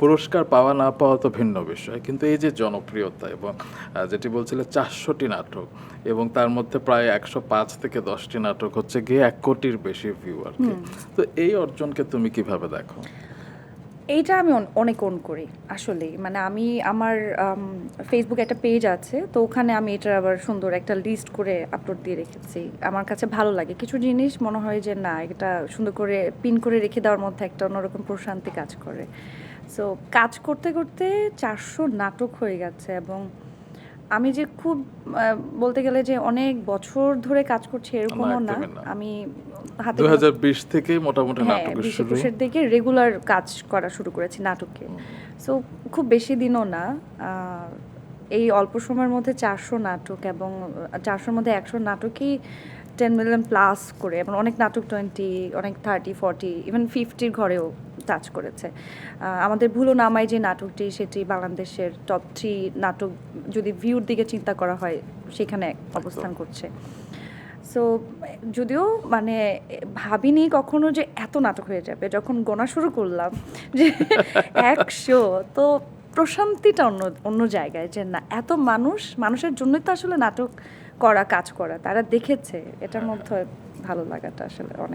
পুরস্কার পাওয়া না পাওয়া তো ভিন্ন বিষয়। কিন্তু এই যে জনপ্রিয়তা এবং যেটি বলছিলে ৪০০টি নাটক এবং তার মধ্যে প্রায় ১০৫ থেকে ১০ টি নাটক হচ্ছে গিয়ে ১ কোটির বেশি ভিউ আরকি। তো এই অর্জনকে তুমি কিভাবে দেখো? এইটা আমি অনেক অন করি আসলেই। মানে আমি আমার ফেসবুকে একটা পেজ আছে, তো ওখানে আমি এটার আবার সুন্দর একটা লিস্ট করে আপলোড দিয়ে রেখেছি। আমার কাছে ভালো লাগে। কিছু জিনিস মনে হয় যে না, এটা সুন্দর করে পিন করে রেখে দেওয়ার মধ্যে একটা অন্যরকম প্রশান্তি কাজ করে। সো কাজ করতে করতে ৪০০ নাটক হয়ে গেছে এবং আমি যে খুব বলতে গেলে যে অনেক বছর ধরে কাজ করছি না, এরকমও না। একদমই না। আমি হাতে ২০২০ থেকেই মোটামুটি হ্যাঁ, নাটকের ২০-২১ শুরু। এর দিকে রেগুলার কাজ করা শুরু করেছি নাটকে। সো খুব বেশি দিনও না। আ এই অল্প সময়ের মধ্যে ৪০০ নাটক এবং ৪০০ র মধ্যে ১০০ নাটকই 10 মিলিয়ন প্লাস করে, এবং অনেক নাটক 20, অনেক 30, 40, ইভেন 50 র ঘরেও টাচ করেছে। আমাদের ভুলো নামায় যে নাটকটি, সেটি বাংলাদেশের টপ 3 নাটক যদি ভিউর দিকে চিন্তা করা হয়, সেখানে অবস্থান করছে। সো যদিও মানে ভাবিনি কখনো যে এত নাটক হয়ে যাবে। যখন গোনা শুরু করলাম যে ১০০, তো প্রশান্তিটা অন্য অন্য জায়গায়, যে না, এত মানুষের জন্যই তো আসলে নাটক করা, কাজ করা। তারা দেখেছে, এটার মধ্যে ভালো লাগাটা আসলে অনেক।